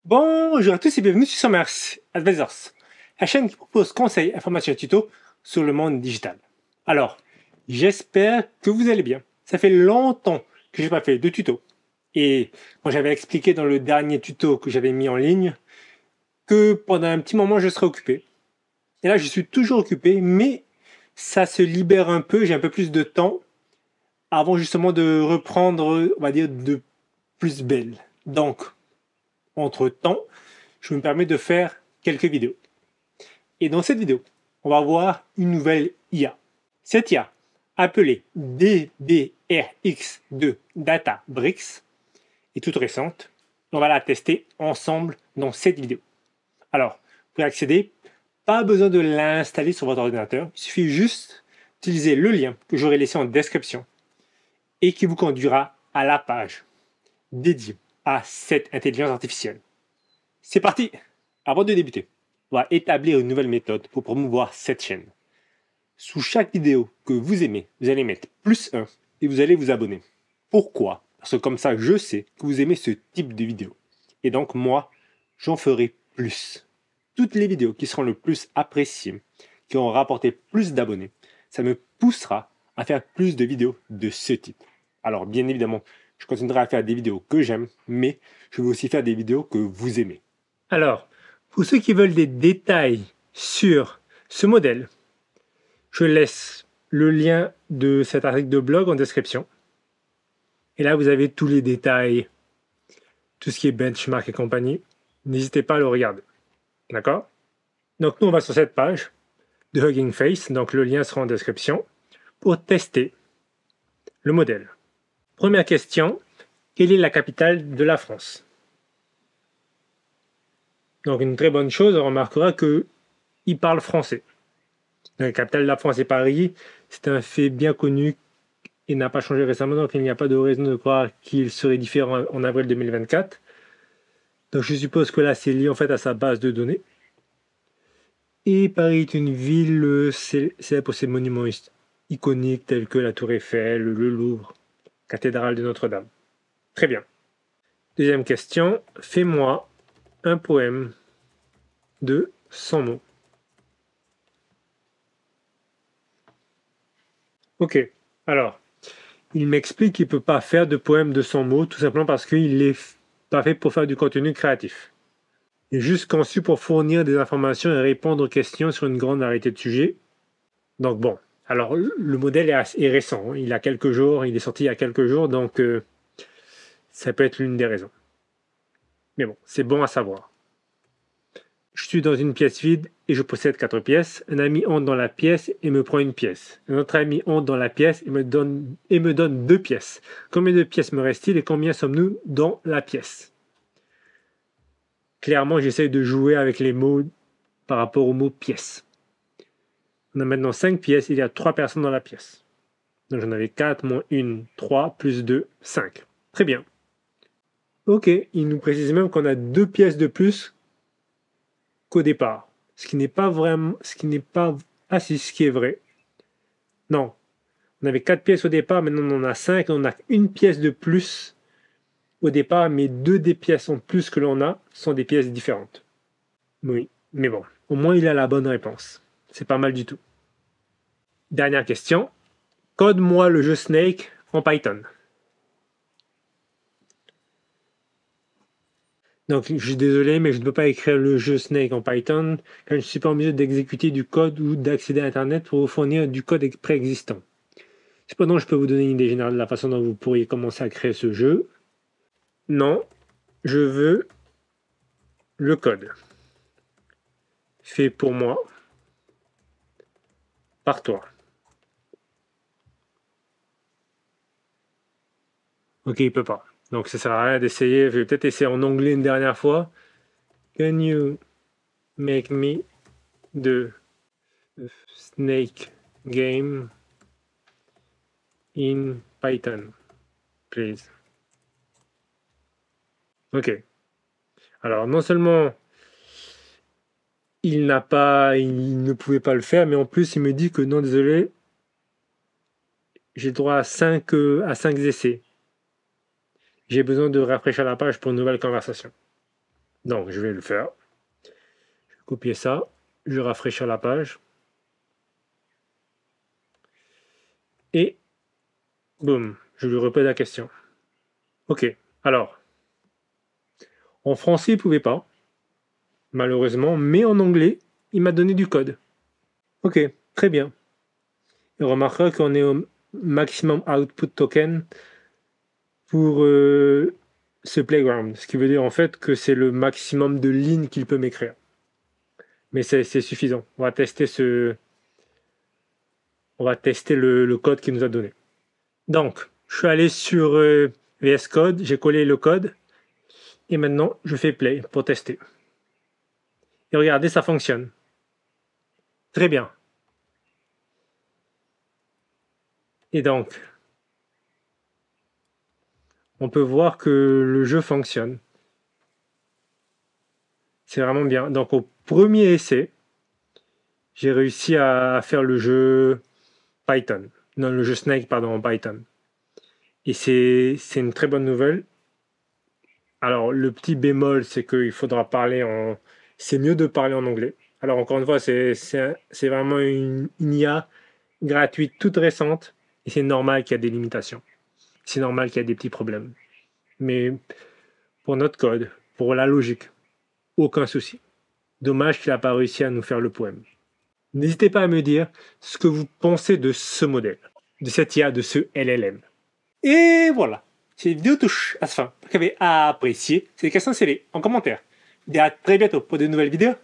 Bonjour à tous et bienvenue sur Commerce Advisors, la chaîne qui propose conseils, informations et tutos sur le monde digital. Alors, j'espère que vous allez bien. Ça fait longtemps que je n'ai pas fait de tuto. Et moi, j'avais expliqué dans le dernier tuto que j'avais mis en ligne que pendant un petit moment, je serais occupé. Et là, je suis toujours occupé, mais ça se libère un peu, j'ai un peu plus de temps avant justement de reprendre, on va dire, de plus belle. Donc, entre-temps, je me permets de faire quelques vidéos. Et dans cette vidéo, on va voir une nouvelle IA. Cette IA, appelée DBRX2 Databricks, est toute récente. On va la tester ensemble dans cette vidéo. Alors, pour y accéder, pas besoin de l'installer sur votre ordinateur. Il suffit juste d'utiliser le lien que j'aurai laissé en description et qui vous conduira à la page dédiée à cette intelligence artificielle. C'est parti! Avant de débuter, on va établir une nouvelle méthode pour promouvoir cette chaîne. Sous chaque vidéo que vous aimez, vous allez mettre +1 et vous allez vous abonner. Pourquoi? Parce que comme ça, je sais que vous aimez ce type de vidéo. Et donc, moi, j'en ferai plus. Toutes les vidéos qui seront le plus appréciées, qui auront rapporté plus d'abonnés, ça me poussera à faire plus de vidéos de ce type. Alors, bien évidemment, je continuerai à faire des vidéos que j'aime, mais je vais aussi faire des vidéos que vous aimez. Alors, pour ceux qui veulent des détails sur ce modèle, je laisse le lien de cet article de blog en description. Et là, vous avez tous les détails, tout ce qui est benchmark et compagnie. N'hésitez pas à le regarder. D'accord? Donc, nous, on va sur cette page de Hugging Face. Donc, le lien sera en description pour tester le modèle. Première question, quelle est la capitale de la France? Donc, une très bonne chose, on remarquera qu'il parle français. La capitale de la France est Paris. C'est un fait bien connu et n'a pas changé récemment, donc il n'y a pas de raison de croire qu'il serait différent en avril 2024. Donc je suppose que là, c'est lié en fait à sa base de données. Et Paris est une ville célèbre pour ses monuments iconiques tels que la Tour Eiffel, le Louvre, cathédrale de Notre-Dame. Très bien. Deuxième question. Fais-moi un poème de 100 mots. Ok. Alors, il m'explique qu'il ne peut pas faire de poème de 100 mots, tout simplement parce qu'il n'est pas fait pour faire du contenu créatif. Il est juste conçu pour fournir des informations et répondre aux questions sur une grande variété de sujets. Donc bon, alors le modèle est récent, il a quelques jours, il est sorti il y a quelques jours, donc ça peut être l'une des raisons. Mais bon, c'est bon à savoir. Je suis dans une pièce vide et je possède 4 pièces. Un ami entre dans la pièce et me prend une pièce. Un autre ami entre dans la pièce et me donne 2 pièces. Combien de pièces me reste-t-il et combien sommes-nous dans la pièce? Clairement, j'essaie de jouer avec les mots par rapport au mot pièce. On a maintenant 5 pièces, il y a 3 personnes dans la pièce. Donc j'en avais 4, moins 1, 3, plus 2, 5. Très bien. Ok, il nous précise même qu'on a 2 pièces de plus qu'au départ. Ce qui n'est pas vraiment... Ah si, ce qui est vrai. Non. On avait 4 pièces au départ, maintenant on en a 5. On a une pièce de plus au départ, mais 2 des pièces en plus que l'on a sont des pièces différentes. Oui, mais bon. Au moins il a la bonne réponse. C'est pas mal du tout. Dernière question. Code-moi le jeu Snake en Python. Donc, je suis désolé, mais je ne peux pas écrire le jeu Snake en Python quand je ne suis pas en mesure d'exécuter du code ou d'accéder à Internet pour vous fournir du code préexistant. Cependant, je peux vous donner une idée générale de la façon dont vous pourriez commencer à créer ce jeu. Non, je veux le code fait pour moi par toi. Ok, il ne peut pas. Donc, ça ne sert à rien d'essayer. Je vais peut-être essayer en anglais une dernière fois. Can you make me the Snake game in Python, please? Ok. Alors, non seulement il ne pouvait pas le faire, mais en plus, il me dit que non, désolé, j'ai droit à 5 essais. J'ai besoin de rafraîchir la page pour une nouvelle conversation. Donc, je vais le faire. Je vais copier ça. Je vais rafraîchir la page. Et boum, je lui repose la question. Ok, alors, en français, il ne pouvait pas, malheureusement, mais en anglais, il m'a donné du code. Ok, très bien. Et remarquera qu'on est au maximum output token pour ce playground, ce qui veut dire en fait que c'est le maximum de lignes qu'il peut m'écrire. Mais c'est suffisant. On va tester le code qu'il nous a donné. Donc, je suis allé sur VS Code, j'ai collé le code et maintenant je fais play pour tester. Et regardez, ça fonctionne. Très bien. Et donc, on peut voir que le jeu fonctionne. C'est vraiment bien. Donc, au premier essai, j'ai réussi à faire le jeu Python. Non, le jeu Snake, pardon, en Python. Et c'est une très bonne nouvelle. Alors, le petit bémol, c'est qu'il faudra parler en... C'est mieux de parler en anglais. Alors, encore une fois, c'est vraiment une IA gratuite, toute récente. Et c'est normal qu'il y a des limitations. C'est normal qu'il y a des petits problèmes. Mais pour notre code, pour la logique, aucun souci. Dommage qu'il n'a pas réussi à nous faire le poème. N'hésitez pas à me dire ce que vous pensez de ce modèle, de cette IA, de ce LLM. Et voilà, cette vidéo touche à sa fin. Vous avez apprécié. C'est des questions, c'est en commentaire. Je vous dis à très bientôt pour de nouvelles vidéos.